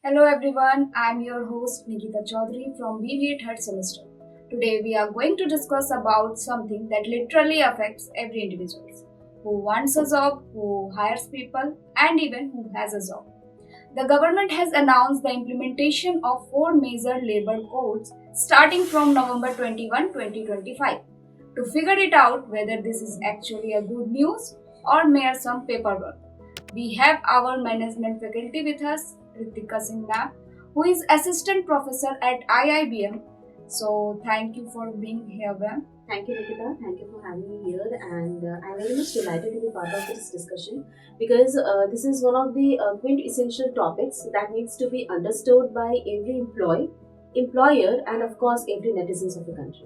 Hello everyone, I am your host Nikita Chaudhary from BBA third semester. Today we are going to discuss about something that literally affects every individual who wants a job, who hires people, and even who has a job. The government has announced the implementation of four major labor codes starting from November 21, 2025. To figure it out whether this is actually a good news or mere some paperwork, we have our management faculty with us, Ritika Singh ma'am, who is assistant professor at IIBM. So thank you for being here, ma'am. Thank you, Nikita. Thank you for having me here, and I'm very much delighted to be part of this discussion because this is one of the quintessential topics that needs to be understood by every employer, and of course, every netizens of the country.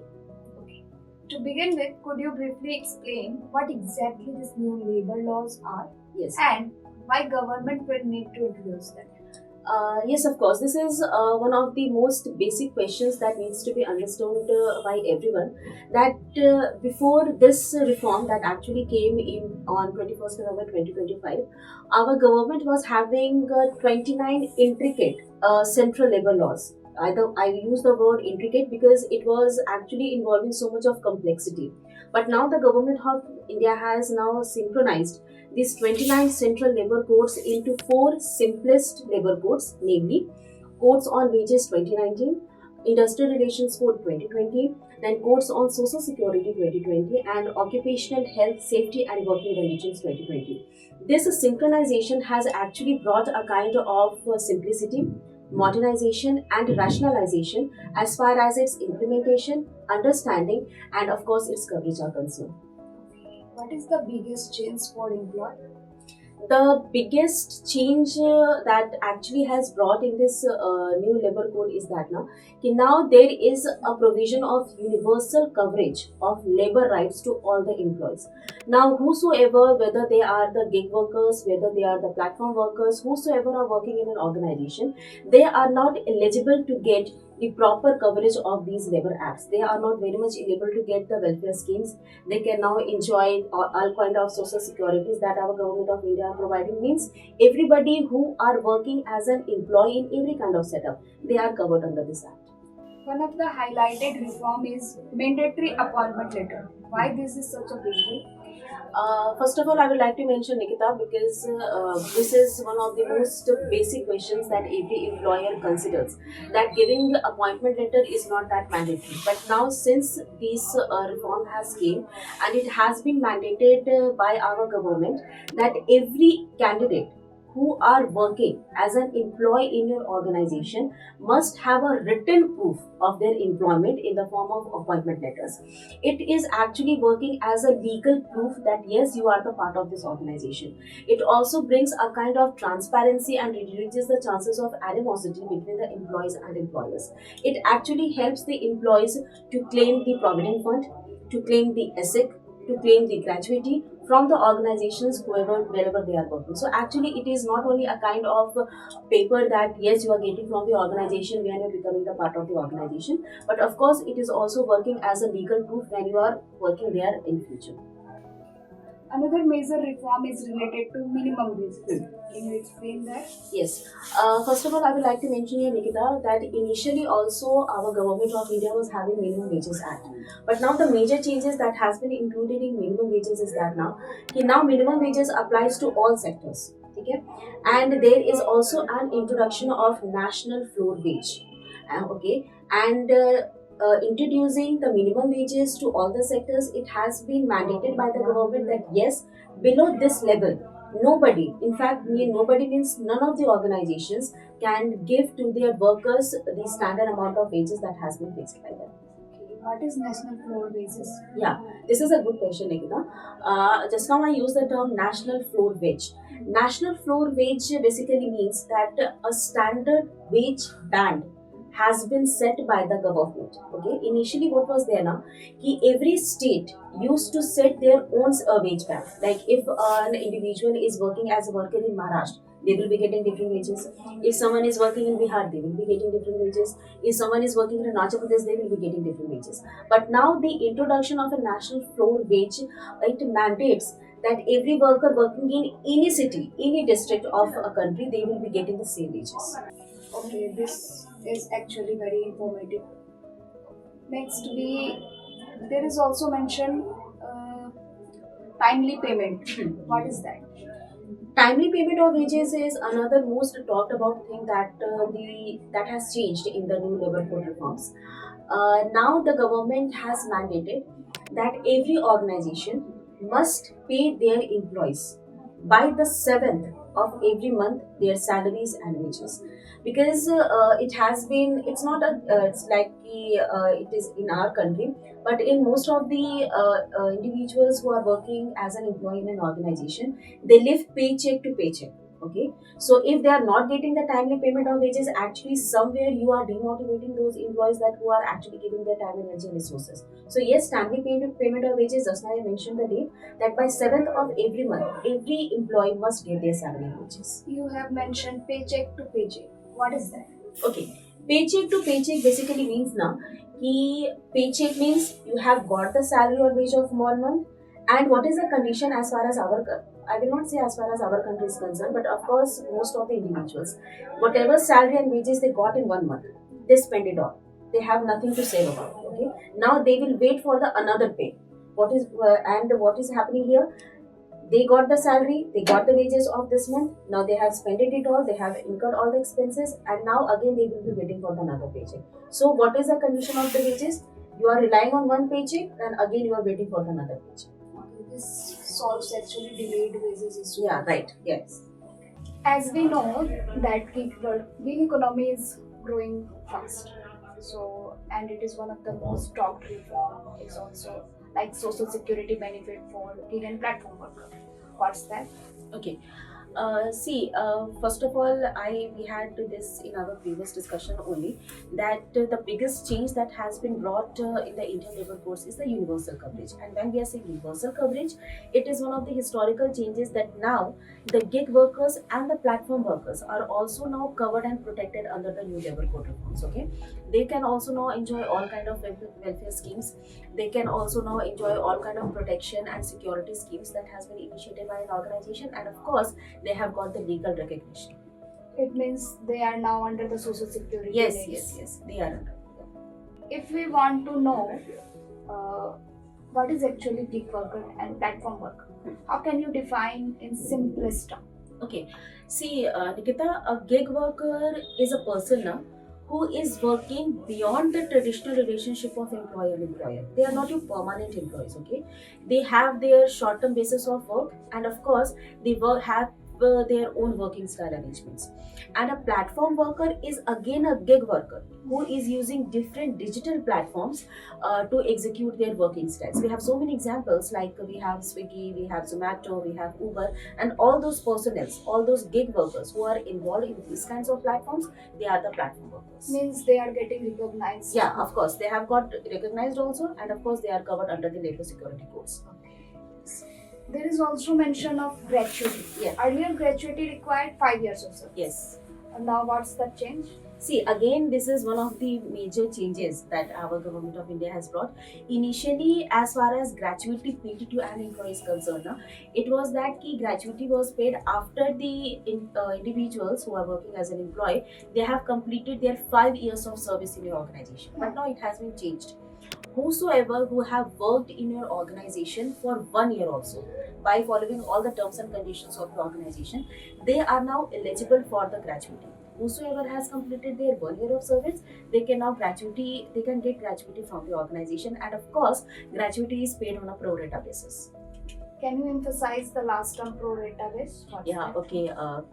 Okay. To begin with, could you briefly explain what exactly these new labor laws are? Yes. And why government will need to introduce them? Yes, of course. This is one of the most basic questions that needs to be understood by everyone. That before this reform that actually came in on 21st November 2025, our government was having 29 intricate central labor laws. I use the word intricate because it was actually involving so much of complexity. But now the government of India has now synchronized these 29 central labor codes into four simplest labor codes, namely Codes on Wages 2019, Industrial Relations Code 2020, then Codes on Social Security 2020, and Occupational Health, Safety and Working Conditions 2020. This synchronization has actually brought a kind of simplicity, modernization, and rationalization as far as its implementation, understanding, and of course its coverage are concerned. What is the biggest change for employee? The biggest change that actually has brought in this new labor code is that now there is a provision of universal coverage of labor rights to all the employees. Now, whosoever, whether they are the gig workers, whether they are the platform workers, whosoever are working in an organization, they are not eligible to get the proper coverage of these labor acts. They are not very much able to get the welfare schemes. They can now enjoy all kind of social securities that our government of India are providing. Means everybody who are working as an employee in every kind of setup, they are covered under this act. One of the highlighted reform is mandatory appointment letter. Why this is such a big deal? First of all, I would like to mention Nikita because this is one of the most basic questions that every employer considers. That giving appointment letter is not that mandatory. But now, since this reform has came and it has been mandated by our government, that every candidate who are working as an employee in your organization must have a written proof of their employment in the form of appointment letters. It is actually working as a legal proof that yes, you are the part of this organization. It also brings a kind of transparency and reduces the chances of animosity between the employees and employers. It actually helps the employees to claim the provident fund, to claim the ESIC, to claim the gratuity from the organizations wherever they are working. So actually it is not only a kind of paper that yes, you are getting from the organization when you are becoming the part of the organization, but of course it is also working as a legal proof when you are working there in future. Another major reform is related to minimum wages. Can you explain that? Yes. First of all, I would like to mention here, Nikita, that initially also our government of India was having minimum wages act. But now the major changes that has been included in minimum wages is that now minimum wages applies to all sectors. Okay? And there is also an introduction of national floor wage. Okay. And introducing the minimum wages to all the sectors, it has been mandated by the government that yes, below this level, nobody, in fact, nobody means none of the organizations can give to their workers the standard amount of wages that has been fixed by them. What is national floor wages? Yeah, this is a good question, Nikita. Just now I used the term national floor wage. National floor wage basically means that a standard wage band has been set by the government. Okay, initially what was there now? Every state used to set their own wage band. Like if an individual is working as a worker in Maharashtra, they will be getting different wages. If someone is working in Bihar, they will be getting different wages. If someone is working in Arunachal Pradesh, they will be getting different wages. But now the introduction of a national floor wage, it mandates that every worker working in any city, any district of a country, they will be getting the same wages. Okay, this is actually very informative. Next, there is also mention uh, timely payment. What is that? Timely payment of wages is another most talked about thing that has changed in the new labor code reforms. Now the government has mandated that every organization must pay their employees by the 7th of every month their salaries and wages, because it has been, it's not a it's like it is in our country, but in most of the individuals who are working as an employee in an organization, they live paycheck to paycheck. Okay, so if they are not getting the timely payment of wages, actually somewhere you are demotivating those employees that who are actually giving their time, energy, and resources. So yes, timely payment of wages, just now I mentioned the date that by 7th of every month, every employee must get their salary and wages. You have mentioned paycheck to paycheck. What is that? Okay, paycheck to paycheck basically means now कि paycheck means you have got the salary or wage of 1 month, and what is the condition as far as I will not say as far as our country is concerned, but of course most of the individuals, whatever salary and wages they got in 1 month, they spend it all. They have nothing to save about. Okay, now they will wait for the another pay. What is happening here? They got the salary, they got the wages of this month. Now they have spent it all, they have incurred all the expenses, and now again they will be waiting for the another paycheck. So, what is the condition of the wages? You are relying on one paycheck, and again you are waiting for the another paycheck. Okay, this solves actually delayed wages issue. Yeah, right. Yes. As we know that gig economy is growing fast. So, and it is one of the most talked reform. Is also like social security benefit for gig and platform worker. What's that? Okay. First of all, we had this in our previous discussion only, that the biggest change that has been brought in the Indian labor force is the universal coverage. And when we are saying universal coverage, it is one of the historical changes that now the gig workers and the platform workers are also now covered and protected under the new labor code reforms. Okay, they can also now enjoy all kind of welfare schemes. They can also now enjoy all kind of protection and security schemes that has been initiated by an organization, and of course they have got the legal recognition. It means they are now under the social security. Yes, they are under. If we want to know uh, what is actually gig worker and platform worker, how can you define in simplest term? Okay, Nikita, a gig worker is a person now who is working beyond the traditional relationship of employer and employer. They are not your permanent employees. Okay, they have their short-term basis of work, and of course they have their own working style arrangements. And a platform worker is again a gig worker who is using different digital platforms to execute their working styles. We have so many examples, like we have Swiggy, we have Zomato, we have Uber, and all those personnels, all those gig workers who are involved in these kinds of platforms, they are the platform workers. Means they are getting recognized. Yeah, of course, they have got recognized also, and of course they are covered under the labor security codes. There is also mention of gratuity. Yeah. Earlier, gratuity required 5 years or so. Yes. And now, what's the change? See, again, this is one of the major changes that our government of India has brought. Initially, as far as gratuity paid to an employee is concerned, it was that gratuity was paid after the individuals who are working as an employee, they have completed their 5 years of service in your organization. But now it has been changed. Whosoever who have worked in your organization for 1 year also, by following all the terms and conditions of the organization, they are now eligible for the gratuity. Whosoever has completed their 1 year of service, they can get gratuity from the organization, and of course gratuity is paid on a pro rata basis. Can you emphasize the last term pro rata basis? Okay.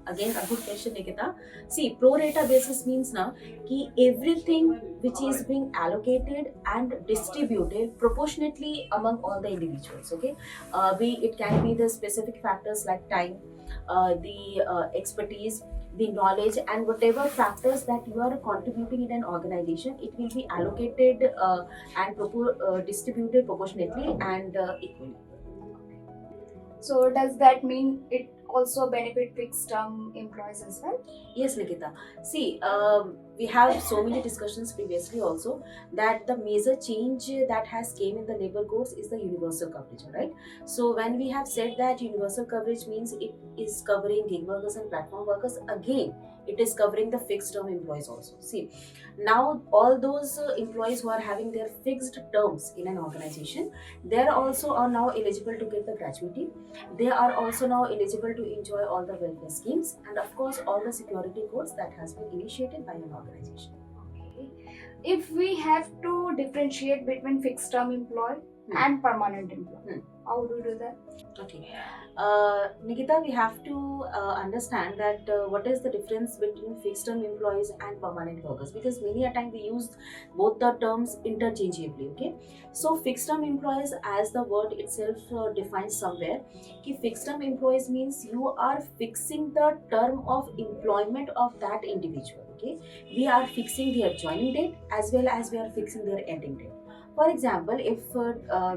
Again, a good question, Nikita. See, pro rata basis means now कि everything which is being allocated and distributed proportionately among all the individuals. Okay, it can be the specific factors like time, the expertise, the knowledge, and whatever factors that you are contributing in an organization, it will be allocated and distributed proportionately and equally. So does that mean it also benefit fixed term employees as well? Yes, Nikita. See, we have so many discussions previously also that the major change that has came in the labor codes is the universal coverage, right? So when we have said that universal coverage means it is covering gig workers and platform workers, again, it is covering the fixed term employees also. See, now all those employees who are having their fixed terms in an organization, they are also are now eligible to get the gratuity. They are also now eligible to enjoy all the welfare schemes, and of course all the security codes that has been initiated by an organization. Okay. If we have to differentiate between fixed term employee and permanent employee, how do you do that? Okay. Nikita, we have to understand that what is the difference between fixed term employees and permanent workers, because many a time we use both the terms interchangeably. Okay, so fixed term employees, as the word itself defines somewhere, कि fixed term employees means you are fixing the term of employment of that individual. Okay, we are fixing their joining date as well as we are fixing their ending date. For example, if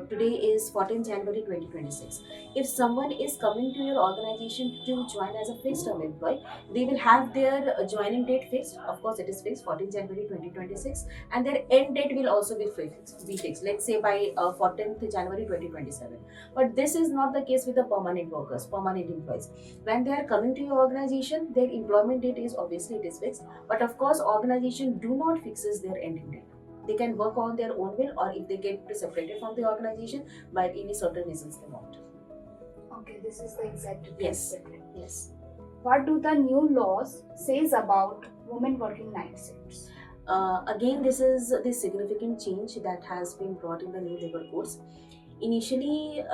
today is 14 January 2026, if someone is coming to your organization to join as a fixed term employee, they will have their joining date fixed. Of course, it is fixed 14 January 2026, and their end date will also be fixed. Let's say by 14th January 2027. But this is not the case with the permanent workers, permanent employees. When they are coming to your organization, their employment date is obviously it is fixed. But of course, organization do not fixes their ending date. They can work on their own will, or if they get separated from the organization by any certain reasons they want. Okay, this is the exact Yes. difference. Yes. What do the new laws says about women working night shifts? Again, this is the significant change that has been brought in the new labor codes. Initially,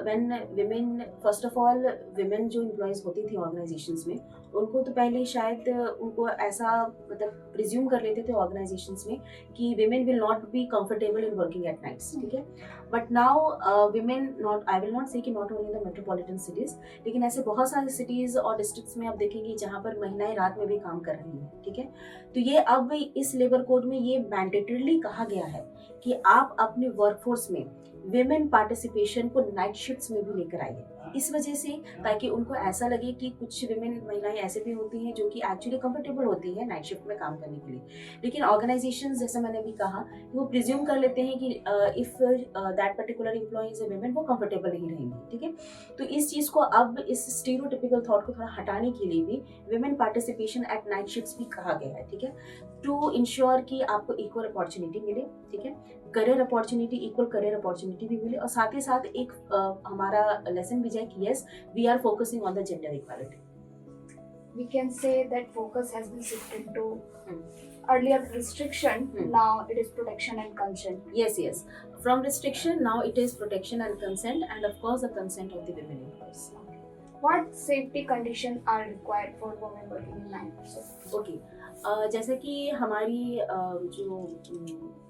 when women, first of all, women जो employees होती थी organizations में, उनको तो पहले शायद उनको ऐसा मतलब presume कर लेते थे organizations में कि women will not be comfortable in working at nights, ठीक है? But now women, not, I will not say कि not only in the metropolitan cities, लेकिन ऐसे बहुत सारे cities और districts में आप देखेंगे जहाँ पर महिलाएं रात में भी काम कर रही हैं, ठीक है? तो ये अब इस लेबर कोड में ये मैंडेटरीली कहा गया है कि आप अपने वर्कफोर्स में विमेन पार्टिसिपेशन को नाइट शिफ्ट्स में भी लेकर आइए, इस वजह से ताकि उनको ऐसा लगे कि कुछ विमेन महिलाएं ऐसे भी होती हैं जो कि एक्चुअली कंफर्टेबल होती हैं नाइट शिफ्ट में काम करने के लिए, लेकिन ऑर्गेनाइजेशंस जैसे मैंने अभी कहा वो प्रिज्यूम कर लेते हैं कि if that particular employ is a women वो कंफर्टेबल नहीं रहेंगी, ठीक है? तो इस चीज़ को अब इस स्टीरियोटिपिकल थॉट को थोड़ा हटाने के लिए भी women participation at night shifts भी कहा गया है, ठीक है? टू इंश्योर कि आपको इक्वल अपॉर्चुनिटी मिले, ठीक है? Career opportunity, equal career opportunity भी मिले, और साथ ही साथ एक हमारा लेसन भी जाए कि yes we are focusing on the gender equality. We can say that focus has been shifted to earlier restriction, now it is protection and consent. Yes. From restriction, now it is protection and consent, and of course the consent of the women employees. What safety conditions are required for women working in night shift? Okay. जैसे कि हमारी जो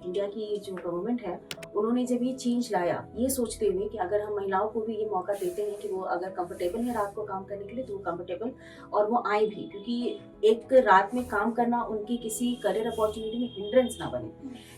India की जो government है उन्होंने जब ये चेंज लाया ये सोचते हुए कि अगर हम महिलाओं को भी ये मौका देते हैं कि वो अगर कंफर्टेबल है रात को काम करने के लिए तो वो कंफर्टेबल और वो आए भी, क्योंकि एक रात में काम करना उनकी किसी करियर अपॉर्चुनिटी में हिंड्रेंस ना बने.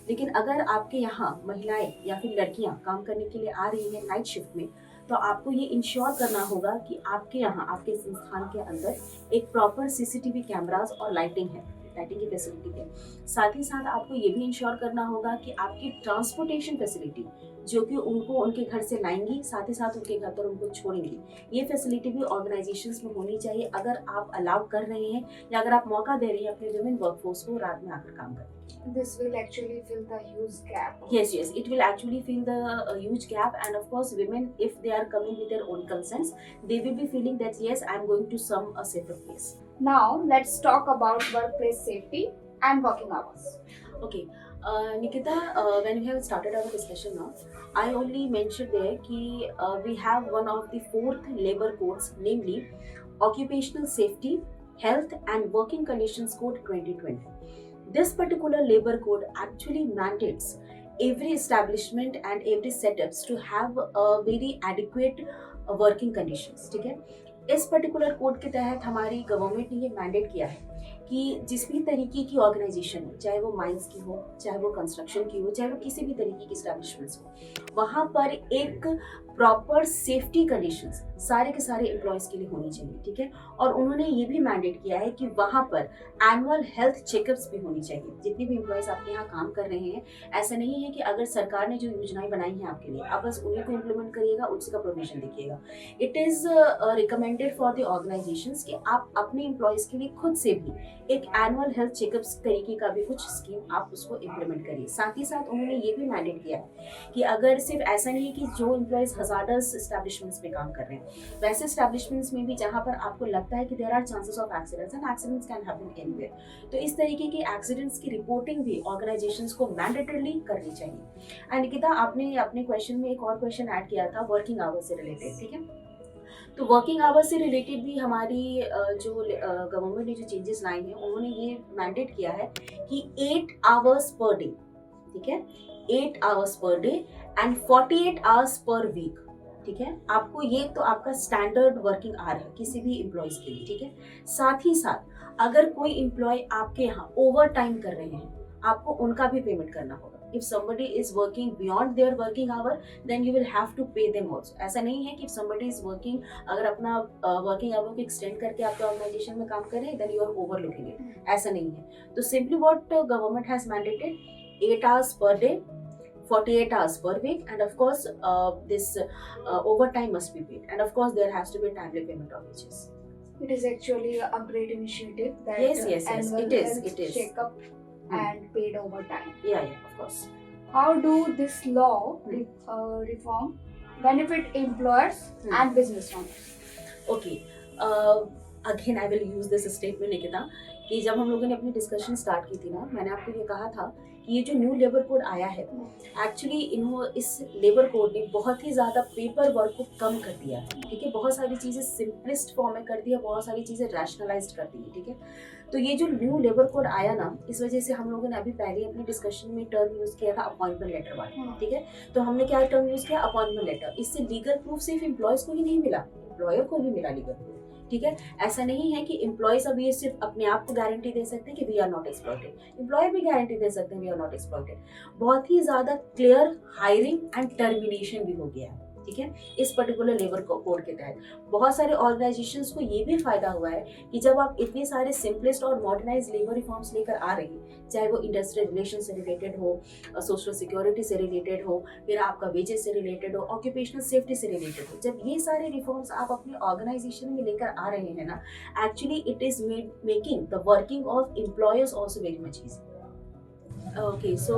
लेकिन अगर आपके यहाँ महिलाएं या फिर लड़कियाँ काम करने के लिए आ रही हैं नाइट शिफ्ट में, तो आपको ये इंश्योर करना होगा कि आपके यहाँ आपके संस्थान के अंदर एक प्रॉपर सीसीटीवी कैमरास और लाइटिंग है, लाइटिंग की फैसिलिटी है. साथ ही साथ आपको ये भी इंश्योर करना होगा कि आपकी ट्रांसपोर्टेशन फैसिलिटी जो कि उनको उनके घर से लाएंगी साथ ही साथ उनके घर पर उनको छोड़ेंगी, ये फैसिलिटी भी ऑर्गेनाइजेशंस में होनी चाहिए अगर आप अलाउ कर रहे हैं या अगर आप मौका दे रहे हैं अपने विमेन वर्कफोर्स को रात में आकर काम करने. This will actually fill the huge gap. Yes, it will actually fill the huge gap, and of course women, if they are coming with their own consents, they will be feeling that yes, I am going to some a safer place. Now let's talk about workplace safety and working hours. Okay, Nikita, when we have started our discussion now, I only mentioned there that we have one of the 4th labor codes, namely Occupational Safety, Health and Working Conditions Code 2020. This particular labor code actually mandates every establishment and every setups to have a very adequate working conditions, ठीक है? इस particular code के तहत हमारी government ने ये mandate किया है कि जिस भी तरीके की ऑर्गेनाइजेशन हो, चाहे वो माइंस की हो, चाहे वो कंस्ट्रक्शन की हो, चाहे वो किसी भी तरीके की एस्टैब्लिशमेंट्स हो, वहाँ पर एक प्रॉपर सेफ्टी कंडीशंस सारे के सारे एम्प्लॉयज के लिए होनी चाहिए, ठीक है। और उन्होंने ये भी मैंडेट किया है कि वहाँ पर एनुअल हेल्थ चेकअप्स भी होनी चाहिए। जितने भी एम्प्लॉयज आपके यहाँ काम कर रहे हैं, ऐसा नहीं है कि अगर सरकार ने जो योजनाएं बनाई हैं आपके लिए, आप बस उन्हीं को इम्प्लीमेंट करिएगा, उसी का प्रोविजन देखिएगा। It is recommended for the organisations कि आप अपने एम्प्लॉयज के लिए खुद से भी एक एनुअल हेल्थ चेकअप्स तरीके का भी कुछ स्कीम आप उसको इम्प्लीमेंट करिए। साथ ही साथ उन्होंने ये भी मैंडेट किया है कि अगर सिर्फ ऐसा नहीं है कि जो एम्प्लॉयज हजार्डस एस्टैब्लिशमेंट्स में काम कर रहे हैं, वैसे एस्टैब्लिशमेंट्स में भी जहाँ पर आपको लगता है कि there are chances of accidents and accidents can happen anywhere, तो इस तरीके के एक्सीडेंट्स की रिपोर्टिंग भी ऑर्गेनाइजेशंस को मैंडेटरली करनी चाहिए। एंड निकिता, आपने अपने क्वेश्चन में एक और क्वेश्चन ऐड किया था वर्किंग आवर्स से रिलेटेड, ठीक है। तो वर्किंग आवर्स से रिलेटेड भी हमारी जो गवर्नमेंट ने जो चेंजेस लाई हैं, उन्होंने ये मैंडेट किया है कि 8 आवर्स पर डे, ठीक है, 8 hours per day and 48 hours per week, ठीक है। आपको ये तो आपका स्टैंडर्ड वर्किंग आवर है किसी भी एम्प्लॉयज के लिए, ठीक है। साथ ही साथ अगर कोई एम्प्लॉय आपके यहाँ ओवर टाइम कर रहे हैं, आपको उनका भी पेमेंट करना होगा। If somebody is working beyond their working hour, then you will have to pay them also. ऐसा नहीं है कि if somebody is working, अगर अपना वर्किंग आवर को एक्सटेंड करके आपके ऑर्गेनाइजेशन में काम करें, then you are overlooking it. ऐसा नहीं है। तो simply what government has mandated, 8 hours per day, 48 hours per week, and of course this overtime must be paid, and of course there has to be timely payment of wages. It is actually a great initiative that Yes, annual it is, health it is. checkup and paid overtime. Yeah, of course. How do this law reform benefit employers and business owners? Okay. Again I will use this statement, Nikita, कि जब हम लोगों ने अपनी discussion start की थी ना, मैंने आपको ये कहा था कि ये जो न्यू लेबर कोड आया है, एक्चुअली इस लेबर कोड ने बहुत ही ज़्यादा पेपर वर्क को कम कर दिया है, ठीक है। बहुत सारी चीज़ें सिंपलेस्ट फॉर्म में कर दिया, बहुत सारी चीज़ें रैशनलाइज्ड कर दी, ठीक है। तो ये जो न्यू लेबर कोड आया ना, इस वजह से हम लोगों ने अभी पहले अपनी डिस्कशन में टर्म यूज़ किया था अपॉइंटमेंट लेटर वाला, ठीक है। तो हमने क्या टर्म यूज़ किया, अपॉइंटमेंट लेटर। इससे लीगल प्रूफ सिर्फ एम्प्लॉयज़ को ही नहीं मिला, एम्प्लॉयर को भी मिला लीगल प्रूफ, ठीक है। ऐसा नहीं है कि एम्प्लॉयज अब ये सिर्फ अपने आप को गारंटी दे सकते हैं कि we are not exploited, employer भी गारंटी दे सकते हैं वी आर नॉट एक्सप्लॉइटेड। बहुत ही ज्यादा क्लियर हायरिंग एंड टर्मिनेशन भी हो गया है, ठीक है, इस पर्टिकुलर लेबर कोड के तहत। बहुत सारे ऑर्गेनाइजेशंस को ये भी फायदा हुआ है कि जब आप इतने सारे सिंपलेस्ट और मॉडर्नाइज लेबर रिफॉर्म्स लेकर आ रहे हैं, चाहे वो इंडस्ट्रियल रिलेशन से रिलेटेड हो, सोशल सिक्योरिटी से रिलेटेड हो, फिर आपका वेजेस से रिलेटेड हो, ऑक्यूपेशनल सेफ्टी से रिलेटेड हो, जब ये सारे रिफॉर्म्स आप अपने ऑर्गेनाइजेशन में लेकर आ रहे हैं ना, actually it is making the working of employers also very much easy. Okay, so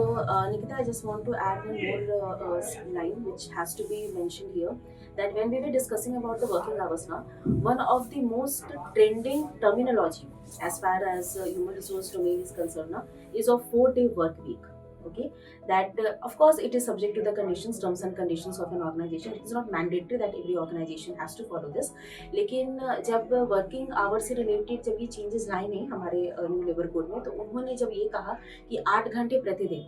Nikita, I just want to add one more line which has to be mentioned here. That when we were discussing about the working hours now, one of the most trending terminology as far as human resource domain is concerned now is of 4-day work week. Okay, that of course it is subject to the conditions, terms and conditions of an organization. It is not mandatory that every organization has to follow this. लेकिन जब working hour से related जब ये changes लाए नहीं हमारे new labour code में, तो उन्होंने जब ये कहा कि 8 घंटे प्रतिदिन,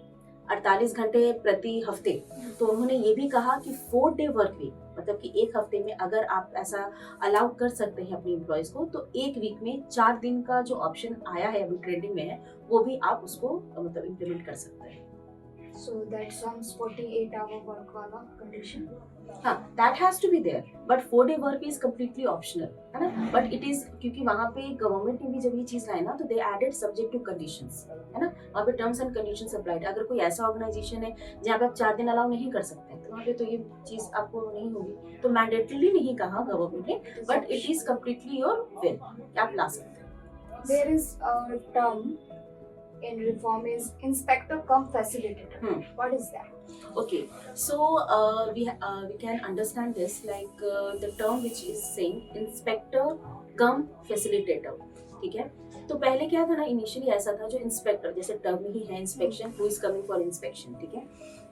48 घंटे प्रति हफ्ते, तो उन्होंने ये भी कहा कि 4-day वर्क वीक, मतलब कि एक हफ्ते में अगर आप ऐसा अलाउ कर सकते हैं अपने एम्प्लॉयज़ को, तो एक वीक में 4 दिन का जो ऑप्शन आया है अभी ट्रेंडिंग में है, वो भी आप उसको मतलब इम्प्लीमेंट कर सकते हैं. So that sounds 48-hour work वाला condition. हाँ, that has to be there, but 4-day work is completely optional, है ना. But it is, क्योंकि वहाँ पे गवर्नमेंट ने भी जब ये चीज़ लाई ना, तो they added subject to conditions, है ना. वहाँ पे terms and conditions applied. अगर कोई ऐसा ऑर्गेनाइजेशन है जहाँ पे आप 4 दिन अलाउ नहीं कर सकते, तो वहाँ पे तो ये चीज़ आपको नहीं होगी. तो मैंडेटरीली नहीं कहा गवर्नमेंट ने, but it is completely your will, आप ला सकते हैं. There is a term in reform is inspector cum facilitator. What is that? Okay, so we can understand this like the term which is saying inspector cum facilitator, ठीक है. तो पहले क्या था ना, इनिशियली ऐसा था, जो इंस्पेक्टर, जैसे टर्म ही है inspection, who is coming for inspection, ठीक है.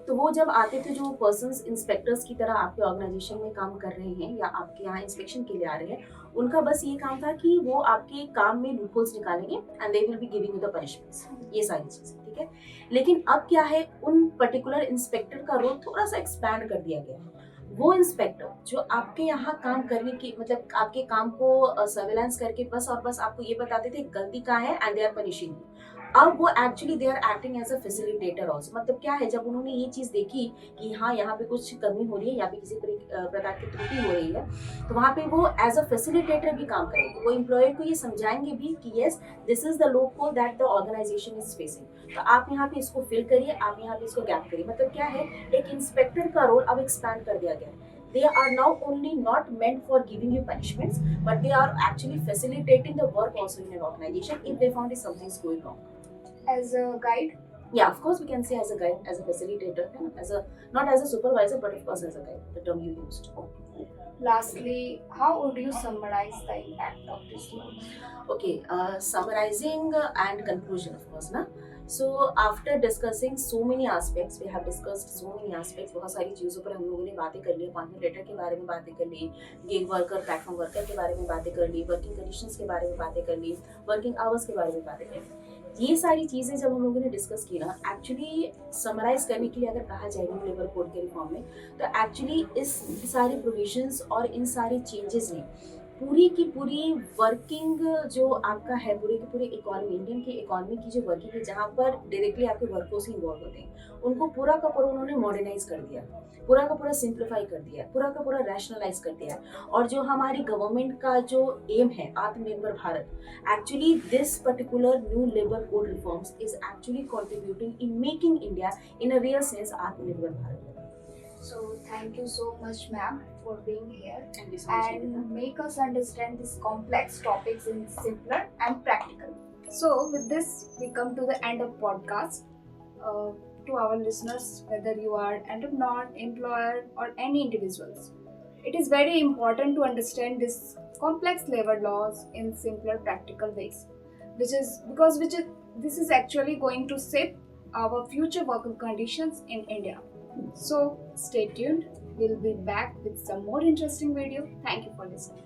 तो वो जब आते थे, जो पर्सन्स इंस्पेक्टर्स की तरह आपके ऑर्गेनाइजेशन में काम कर रहे हैं या आपके यहाँ इंस्पेक्शन के लिए आ रहे हैं, उनका बस ये काम था कि वो आपके काम में लूपहोल्स निकालेंगे and they will be giving you the punishments, ये सारी चीजें, ठीक है. लेकिन अब क्या है, उन पर्टिकुलर इंस्पेक्टर का रोल थोड़ा सा एक्सपैंड कर दिया गया है. वो इंस्पेक्टर जो आपके यहाँ काम करने की, मतलब आपके काम को सर्वेलेंस करके बस और बस आपको ये बताते थे गलती कहाँ है एंड दे आर पनिशिंग. अब वो actually they are acting as a facilitator also. मतलब क्या है, जब उन्होंने ये चीज़ देखी कि हाँ यहाँ पे कुछ कमी हो रही है, यहाँ पे किसी प्रकार की त्रुटि हो रही है, तो वहाँ पे वो एज अ फैसिलिटेटर भी काम करेंगे। वो एम्प्लॉयर को ये समझाएंगे भी कि yes this is the loophole that the organisation is facing, तो आप यहाँ पे इसको फिल करिए, आप यहाँ पे इसको गैप करिए। मतलब क्या है, एक इंस्पेक्टर का रोल अब एक्सपैंड कर दिया गया है। They are now only not meant for giving you punishments, but they are actually facilitating the work also in an organization if they found that something is going wrong. As a guide? Yeah, of course we can say as a guide, as a facilitator, as a not as a supervisor, but of course as a guide, the term you used. Lastly, how would you summarize the impact of this law? Okay, summarizing and conclusion, of course, na. So after discussing so many aspects, we have discussed so many aspects. बहुत सारी चीज़ों पर हम लोगों ने बातें कर ली, appointment letter के बारे में बातें कर ली, गिग वर्कर, प्लेटफॉर्म वर्कर के बारे में बातें कर ली, वर्किंग कंडीशंस के बारे में बातें कर ली, वर्किंग आवर्स के बारे में बातें कर ली। ये सारी चीज़ें जब हम लोगों ने डिस्कस की ना, एक्चुअली समराइज करने के लिए अगर कहा जाए न्यू लेबर कोड के रिफॉर्म में, तो एक्चुअली इस सारी प्रोविजंस और इन सारी चेंजेस ने पूरी की पूरी वर्किंग जो आपका है, पूरी की पूरी इकोनॉमी, इंडियन की इकोनॉमी की जो वर्किंग है, जहाँ पर डायरेक्टली आपके वर्कर्स इन्वॉल्व होते हैं, उनको पूरा का पूरा उन्होंने मॉडर्नाइज कर दिया, पूरा का पूरा सिंप्लीफाई कर दिया, पूरा का पूरा रैशनलाइज कर दिया। और जो हमारी गवर्नमेंट का जो एम है आत्मनिर्भर Bharat, actually this particular new labour code reforms is actually contributing in making India in a real sense आत्मनिर्भर Bharat. So thank you so much, ma'am, for being here. Thank you so much, and Nikita. make us understand these complex topics in simpler and practical. So with this, we come to the end of podcast. To our listeners, whether you are entrepreneur, employer, or any individuals, it is very important to understand this complex labor laws in simpler, practical ways, this is actually going to shape our future working conditions in India. So stay tuned. We'll be back with some more interesting video. Thank you for listening.